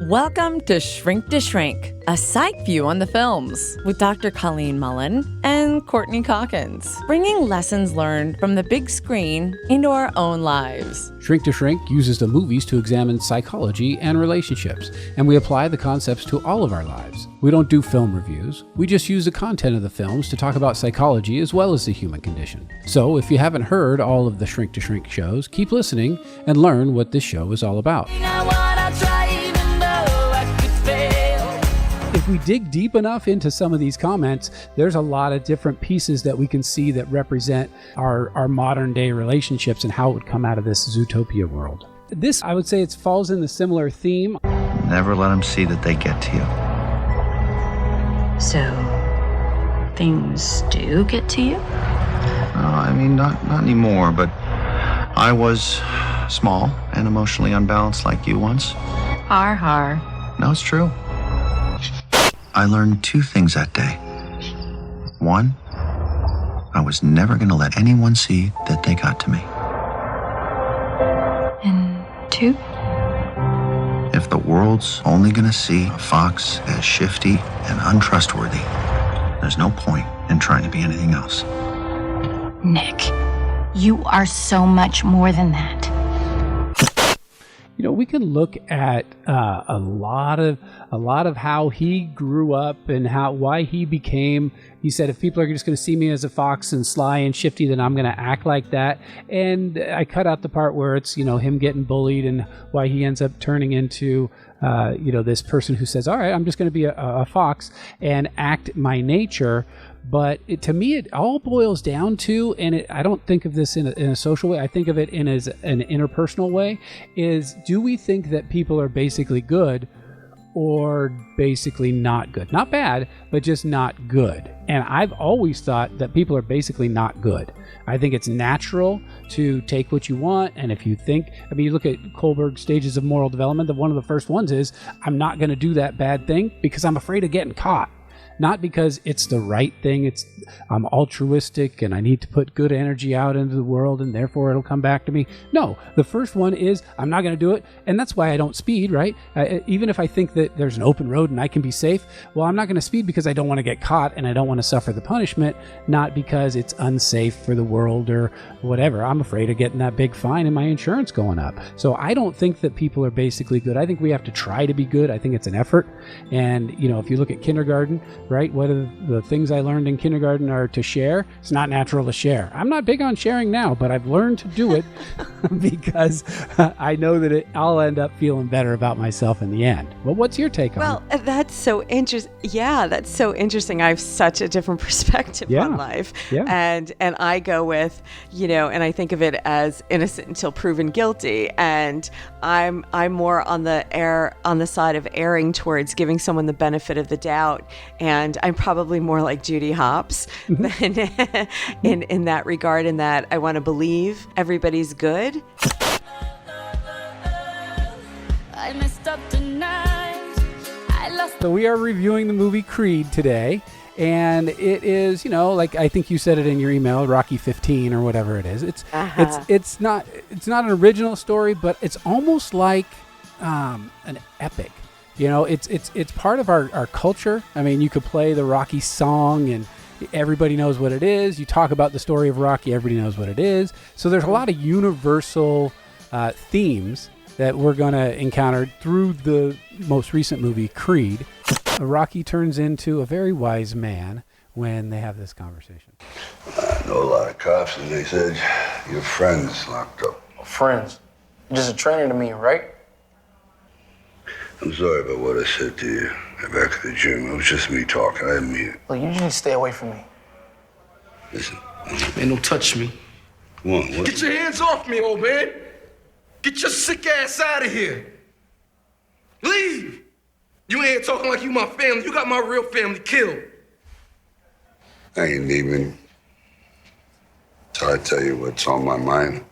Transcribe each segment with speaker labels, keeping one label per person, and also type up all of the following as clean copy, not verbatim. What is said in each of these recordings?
Speaker 1: Welcome to Shrink, a psych view on the films with Dr. Colleen Mullen and Courtney Calkins, bringing lessons learned from the big screen into our own lives.
Speaker 2: Shrink uses the movies to examine psychology and relationships, and we apply the concepts to all of our lives. We don't do film reviews. We just use the content of the films to talk about psychology as well as the human condition. So if you haven't heard all of the Shrink shows, keep listening and learn what this show is all about. If we dig deep enough into some of these comments, there's a lot of different pieces that we can see that represent our modern day relationships and how it would come out of this Zootopia world. This, I would say, it falls in the similar theme.
Speaker 3: Never let them see that they get to you.
Speaker 4: So, things do get to you?
Speaker 3: I mean, not anymore, but I was small and emotionally unbalanced like you once.
Speaker 4: Har.
Speaker 3: No, it's true. I learned two things that day. One, I was never going to let anyone see that they got to me.
Speaker 4: And two?
Speaker 3: If the world's only going to see a fox as shifty and untrustworthy, there's no point in trying to be anything else.
Speaker 4: Nick, you are so much more than that.
Speaker 2: You know, we can look at a lot of how he grew up and why he became. He said, if people are just going to see me as a fox and sly and shifty, then I'm going to act like that. And I cut out the part where it's, him getting bullied and why he ends up turning into, this person who says, all right, I'm just going to be a fox and act my nature. But to me, it all boils down to, and I don't think of this in a social way, I think of it as an interpersonal way, is do we think that people are basically good or basically not good? Not bad, but just not good. And I've always thought that people are basically not good. I think it's natural to take what you want, and if you think, you look at Kohlberg's stages of moral development, one of the first ones is, I'm not going to do that bad thing because I'm afraid of getting caught. Not because it's the right thing, I'm altruistic and I need to put good energy out into the world and therefore it'll come back to me. No, the first one is I'm not going to do it, and that's why I don't speed, right? Even if I think that there's an open road and I can be safe, well, I'm not going to speed because I don't want to get caught and I don't want to suffer the punishment, not because it's unsafe for the world or whatever. I'm afraid of getting that big fine and my insurance going up. So I don't think that people are basically good. I think we have to try to be good. I think it's an effort. And, if you look at kindergarten, right? Whether the things I learned in kindergarten are to share, it's not natural to share. I'm not big on sharing now, but I've learned to do it because I know that I'll end up feeling better about myself in the end. Well, what's your take on it?
Speaker 1: Well, that's so interesting. Yeah, that's so interesting. I have such a different perspective on life. Yeah. And I go with, and I think of it as innocent until proven guilty. And I'm more on the side of erring towards giving someone the benefit of the doubt. And I'm probably more like Judy Hopps than in that regard, in that I want to believe everybody's good.
Speaker 5: I messed up tonight.
Speaker 2: So we are reviewing the movie Creed today, and it is, like I think you said it in your email, Rocky 15 or whatever it is. It's not an original story, but it's almost like an epic. It's part of our culture. You could play the Rocky song and everybody knows what it is. You talk about the story of Rocky, everybody knows what it is. So there's a lot of universal themes that we're going to encounter through the most recent movie, Creed. Rocky turns into a very wise man when they have this conversation.
Speaker 6: I know a lot of cops, and they said your friend's locked up.
Speaker 7: Friends? You're just a trainer to me, right?
Speaker 6: I'm sorry about what I said to you back at the gym. It was just me talking. I didn't mean it.
Speaker 7: Look, you need to stay away from me.
Speaker 6: Listen.
Speaker 8: Man, don't touch me.
Speaker 6: Come on, what?
Speaker 8: Get your hands off me, old man. Get your sick ass out of here. Leave. You ain't talking like you my family. You got my real family killed.
Speaker 6: I ain't leaving till I tell you what's on my mind.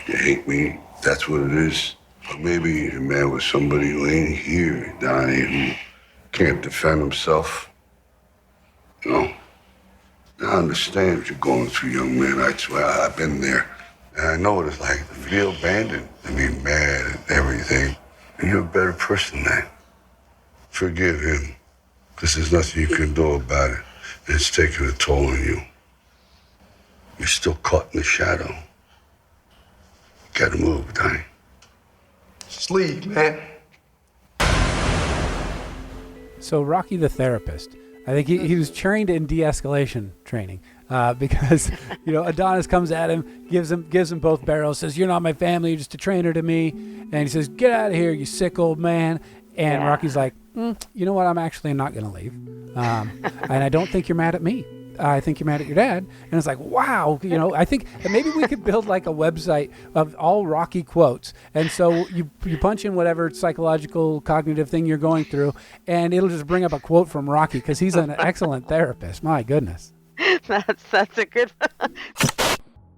Speaker 6: You hate me, that's what it is. Or maybe you're mad with somebody who ain't here, Donnie, who can't defend himself. I understand what you're going through, young man. I swear, I've been there. And I know what it's like to feel abandoned, to be mad at everything. You're a better person now. Forgive him, because there's nothing you can do about it. It's taking a toll on you. You're still caught in the shadow. You gotta move, Donnie.
Speaker 8: Sleep, man.
Speaker 2: So Rocky the therapist, I think he was trained in de-escalation training because, Adonis comes at him, gives him both barrels, says, "You're not my family, you're just a trainer to me." And he says, "Get out of here, you sick old man." And Rocky's like, "You know what, I'm actually not going to leave. And I don't think you're mad at me. I think you're mad at your dad." And it's like, wow, I think that maybe we could build like a website of all Rocky quotes. And so you punch in whatever psychological cognitive thing you're going through, and it'll just bring up a quote from Rocky because he's an excellent therapist. My goodness.
Speaker 1: That's a good one.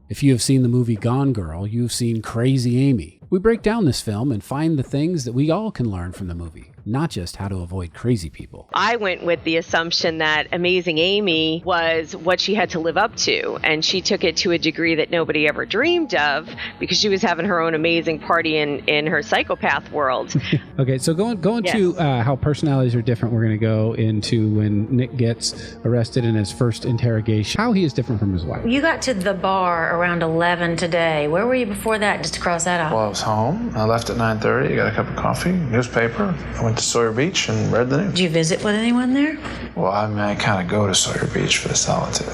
Speaker 2: If you have seen the movie Gone Girl, you've seen Crazy Amy. We break down this film and find the things that we all can learn from the movie, not just how to avoid crazy people.
Speaker 1: I went with the assumption that Amazing Amy was what she had to live up to, and she took it to a degree that nobody ever dreamed of because she was having her own amazing party in her psychopath world.
Speaker 2: Okay, so going to how personalities are different, we're going to go into when Nick gets arrested in his first interrogation, how he is different from his wife.
Speaker 9: You got to the bar around 11 today. Where were you before that, just to cross that off?
Speaker 7: Well, I was home. I left at 9:30. I got a cup of coffee, newspaper. I went to Sawyer Beach and read the news.
Speaker 9: Did you visit with anyone there?
Speaker 7: Well, I kind of go to Sawyer Beach for the solitude.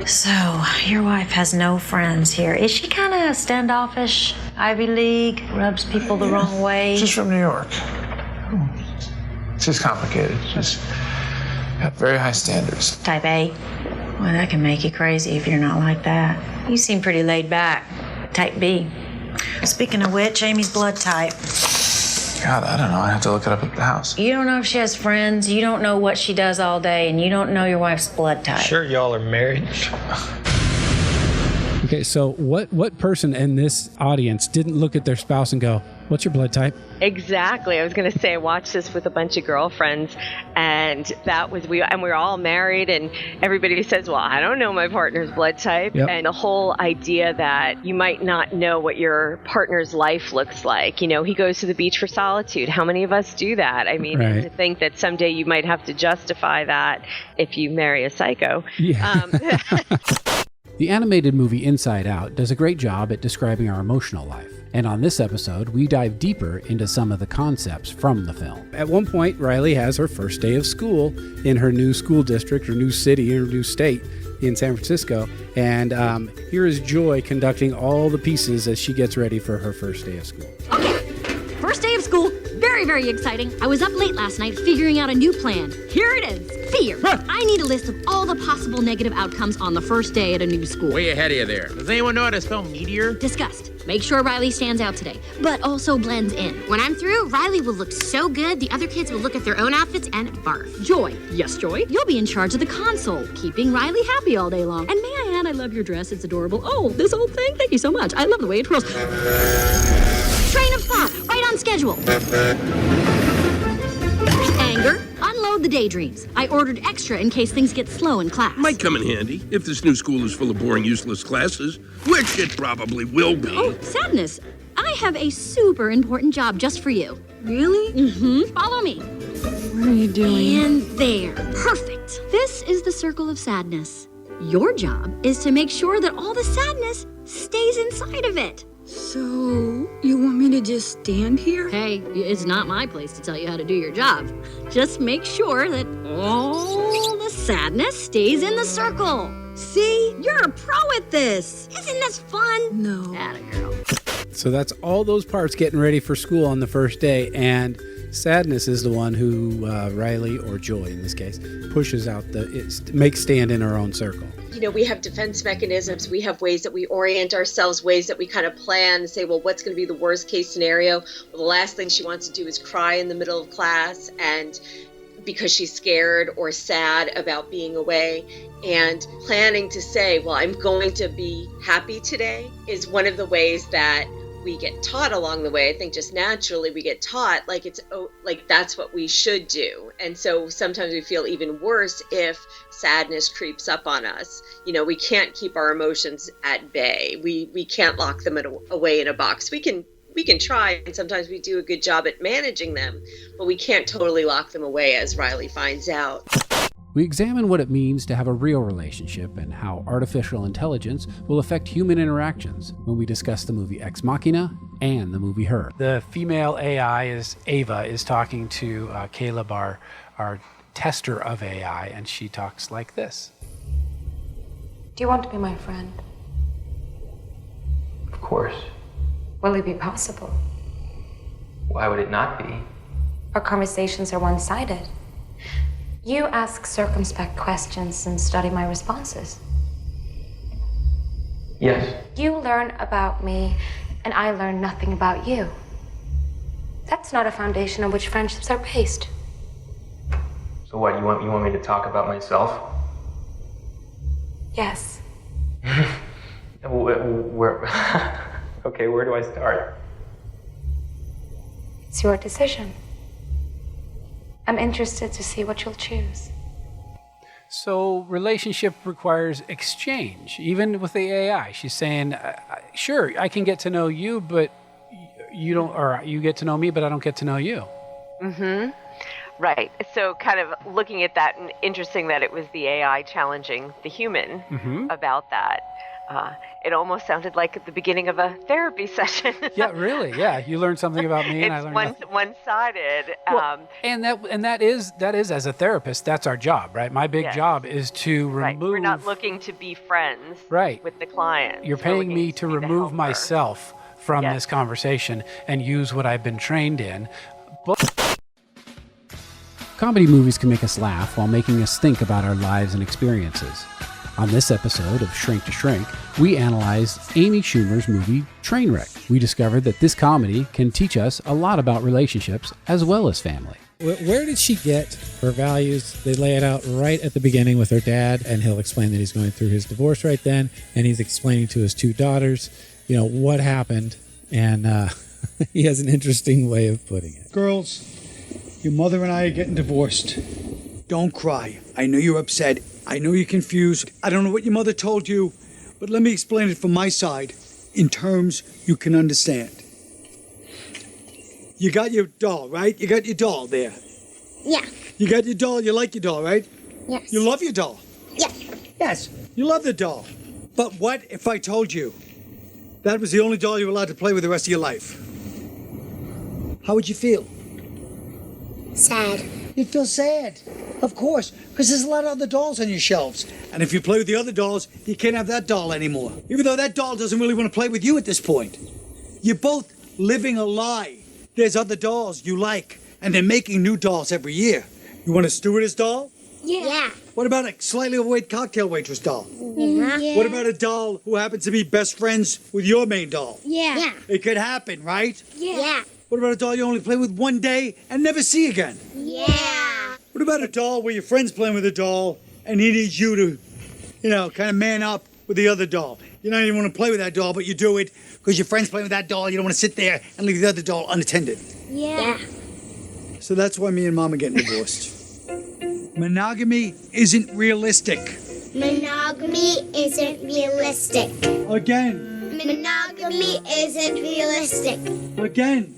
Speaker 9: So, your wife has no friends here. Is she kind of standoffish, Ivy League, rubs people the wrong way?
Speaker 7: She's from New York. She's complicated. She's got very high standards.
Speaker 9: Type A? Well, that can make you crazy if you're not like that. You seem pretty laid back. Type B. Speaking of which, Amy's blood type.
Speaker 7: God, I don't know. I have to look it up at the house.
Speaker 9: You don't know if she has friends, you don't know what she does all day, and you don't know your wife's blood type.
Speaker 10: Sure, y'all are married.
Speaker 2: Okay, so what person in this audience didn't look at their spouse and go, "What's your blood type?"
Speaker 1: Exactly. I was going to say, I watched this with a bunch of girlfriends, and we were all married, and everybody says, "Well, I don't know my partner's blood type." Yep. And the whole idea that you might not know what your partner's life looks like. He goes to the beach for solitude. How many of us do that? I mean, right. To think that someday you might have to justify that if you marry a psycho.
Speaker 2: Yeah. The animated movie Inside Out does a great job at describing our emotional life. And on this episode, we dive deeper into some of the concepts from the film. At one point, Riley has her first day of school in her new school district or new city or new state in San Francisco. And here is Joy conducting all the pieces as she gets ready for her first day of school.
Speaker 11: Okay, first day of school. Very, very exciting. I was up late last night figuring out a new plan. Here it is. Fear. I need a list of all the possible negative outcomes on the first day at a new school.
Speaker 10: Way ahead of you there. Does anyone know how to spell meteor?
Speaker 11: Disgust. Make sure Riley stands out today, but also blends in. When I'm through, Riley will look so good, the other kids will look at their own outfits and barf. Joy. Yes, Joy? You'll be in charge of the console, keeping Riley happy all day long. And may I add, I love your dress. It's adorable. Oh, this old thing? Thank you so much. I love the way it twirls. Train of thought. Right on schedule. Anger. Unload the daydreams. I ordered extra in case things get slow in class.
Speaker 12: Might come in handy if this new school is full of boring, useless classes, which it probably will be.
Speaker 11: Oh, sadness. I have a super important job just for you. Really? Mm-hmm. Follow me.
Speaker 13: What are you doing?
Speaker 11: And there. Perfect. This is the circle of sadness. Your job is to make sure that all the sadness stays inside of it.
Speaker 13: So, you want me to just stand here?
Speaker 11: Hey, it's not my place to tell you how to do your job. Just make sure that all the sadness stays in the circle.
Speaker 13: See? You're a pro at this.
Speaker 11: Isn't this fun?
Speaker 13: No.
Speaker 11: Atta girl.
Speaker 2: So that's all those parts getting ready for school on the first day, and sadness is the one who Riley, or Joy in this case, pushes out makes stand in her own circle.
Speaker 1: We have defense mechanisms. We have ways that we orient ourselves, ways that we kind of plan and say, well, what's going to be the worst case scenario? Well, the last thing she wants to do is cry in the middle of class, and because she's scared or sad about being away. And planning to say, well, I'm going to be happy today is one of the ways that we get taught along the way. I think just naturally we get taught like that's what we should do. And so sometimes we feel even worse if sadness creeps up on us. We can't keep our emotions at bay. We can't lock them away in a box. We can we can try, and sometimes we do a good job at managing them, but we can't totally lock them away, as Riley finds out.
Speaker 2: We examine what it means to have a real relationship and how artificial intelligence will affect human interactions when we discuss the movie Ex Machina and the movie Her. The female AI is Ava is talking to Caleb, our tester of AI, and she talks like this.
Speaker 14: Do you want to be my friend?
Speaker 10: Of course.
Speaker 14: Will it be possible?
Speaker 10: Why would it not be?
Speaker 14: Our conversations are one-sided. You ask circumspect questions and study my responses.
Speaker 10: Yes.
Speaker 14: You learn about me, and I learn nothing about you. That's not a foundation on which friendships are based.
Speaker 10: So what, you want me to talk about myself?
Speaker 14: Yes.
Speaker 10: Where okay, where do I start?
Speaker 14: It's your decision. I'm interested to see what you'll choose.
Speaker 2: So relationship requires exchange, even with the AI. She's saying, sure, I can get to know you, but you don't, or you get to know me, but I don't get to know you.
Speaker 1: Mm-hmm. Right. So kind of looking at that, and interesting that it was the AI challenging the human about that. It almost sounded like at the beginning of a therapy session.
Speaker 2: Yeah, really. Yeah, you learned something about me, and I learned
Speaker 1: one-sided.
Speaker 2: Well, and that is as a therapist, that's our job, right? My big job is to remove.
Speaker 1: Right. We're not looking to be friends.
Speaker 2: Right.
Speaker 1: With the client.
Speaker 2: You're paying me to remove myself from this conversation and use what I've been trained in. Comedy movies can make us laugh while making us think about our lives and experiences. On this episode of Shrink to Shrink, we analyzed Amy Schumer's movie Trainwreck. We discovered that this comedy can teach us a lot about relationships as well as family.
Speaker 15: Where did she get her values? They lay it out right at the beginning with her dad, and he'll explain that he's going through his divorce right then, and he's explaining to his two daughters, what happened, and he has an interesting way of putting it.
Speaker 16: Girls, your mother and I are getting divorced. Don't cry. I know you're upset. I know you're confused. I don't know what your mother told you, but let me explain it from my side in terms you can understand. You got your doll, right? You got your doll there.
Speaker 17: Yeah.
Speaker 16: You got your doll. You like your doll, right?
Speaker 17: Yes.
Speaker 16: You love your doll.
Speaker 17: Yes.
Speaker 16: Yes, you love the doll. But what if I told you that was the only doll you were allowed to play with the rest of your life? How would you feel?
Speaker 17: Sad.
Speaker 16: You'd feel sad, of course, because there's a lot of other dolls on your shelves. And if you play with the other dolls, you can't have that doll anymore. Even though that doll doesn't really want to play with you at this point. You're both living a lie. There's other dolls you like, and they're making new dolls every year. You want a stewardess doll?
Speaker 17: Yeah.
Speaker 16: What about a slightly overweight cocktail waitress doll?
Speaker 17: Yeah.
Speaker 16: What about a doll who happens to be best friends with your main doll?
Speaker 17: Yeah.
Speaker 16: It could happen, right?
Speaker 17: Yeah.
Speaker 16: What about a doll you only play with one day and never see again?
Speaker 17: Yeah.
Speaker 16: What about a doll where your friend's playing with a doll and he needs you to, kind of man up with the other doll? You don't even want to play with that doll, but you do it because your friend's playing with that doll. You don't want to sit there and leave the other doll unattended.
Speaker 17: Yeah.
Speaker 16: So that's why me and Mom are getting divorced. Monogamy isn't realistic.
Speaker 17: Monogamy isn't realistic.
Speaker 16: Again.
Speaker 17: Monogamy isn't realistic.
Speaker 16: Again.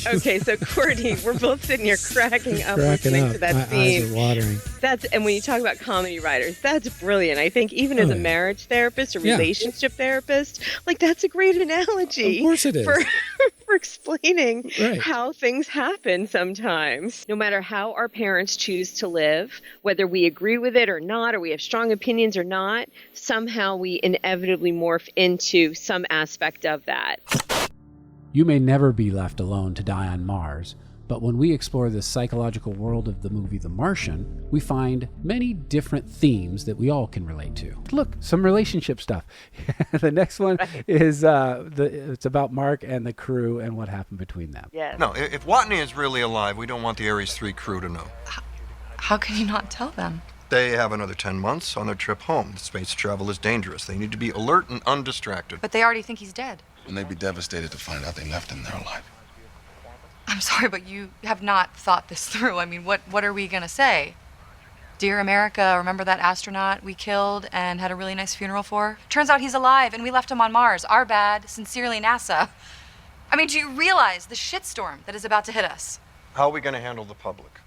Speaker 1: Okay, so Courtney, we're both sitting here cracking up
Speaker 15: Cracking
Speaker 1: listening
Speaker 15: up.
Speaker 1: to that
Speaker 15: My
Speaker 1: scene.
Speaker 15: eyes are watering.
Speaker 1: And when you talk about comedy writers, that's brilliant. I think even as a marriage therapist or relationship therapist, that's a great analogy.
Speaker 15: Of course it is.
Speaker 1: For explaining how things happen sometimes. No matter how our parents choose to live, whether we agree with it or not, or we have strong opinions or not, somehow we inevitably morph into some aspect of that.
Speaker 2: You may never be left alone to die on Mars, but when we explore the psychological world of the movie The Martian, we find many different themes that we all can relate to. Look, some relationship stuff. The next one is it's about Mark and the crew and what happened between them.
Speaker 1: Yes.
Speaker 18: No, if Watney is really alive, we don't want the Ares 3 crew to know.
Speaker 19: How can you not tell them?
Speaker 18: They have another 10 months on their trip home. Space travel is dangerous. They need to be alert and undistracted.
Speaker 19: But they already think he's dead.
Speaker 20: And they'd be devastated to find out they left him there alive.
Speaker 19: I'm sorry, but you have not thought this through. I mean, what are we going to say? Dear America, remember that astronaut we killed and had a really nice funeral for? Turns out he's alive and we left him on Mars. Our bad. Sincerely, NASA. I mean, do you realize the shitstorm that is about to hit us?
Speaker 18: How are we going to handle the public?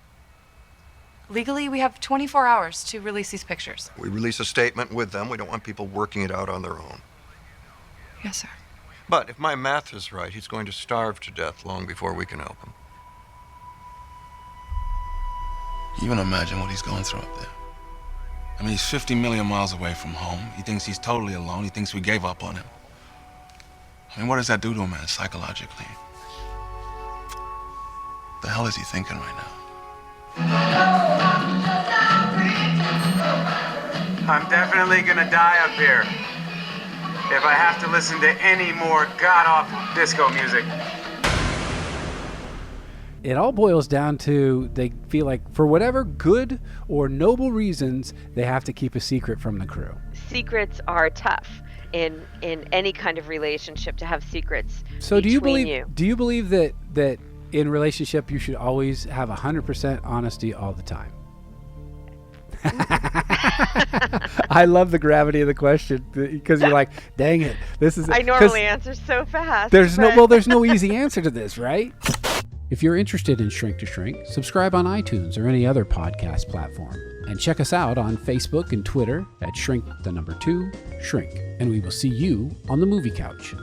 Speaker 19: Legally, we have 24 hours to release these pictures.
Speaker 18: We release a statement with them. We don't want people working it out on their own.
Speaker 19: Yes, sir.
Speaker 18: But if my math is right, he's going to starve to death long before we can help him.
Speaker 20: You even imagine what he's going through up there. I mean, he's 50 million miles away from home. He thinks he's totally alone. He thinks we gave up on him. I mean, what does that do to a man psychologically? The hell is he thinking right now?
Speaker 21: I'm definitely gonna die up here if I have to listen to any more god-awful disco music.
Speaker 2: It all boils down to they feel like for whatever good or noble reasons, they have to keep a secret from the crew.
Speaker 22: Secrets are tough in any kind of relationship, to have secrets.
Speaker 2: So do you believe that in relationship you should always have 100% honesty all the time? I love the gravity of the question because you're like, dang it, this is.
Speaker 22: I normally answer so fast.
Speaker 2: There's no easy answer to this, right? If you're interested in Shrink to Shrink, subscribe on iTunes or any other podcast platform. And check us out on Facebook and Twitter at Shrink2Shrink. And we will see you on the movie couch.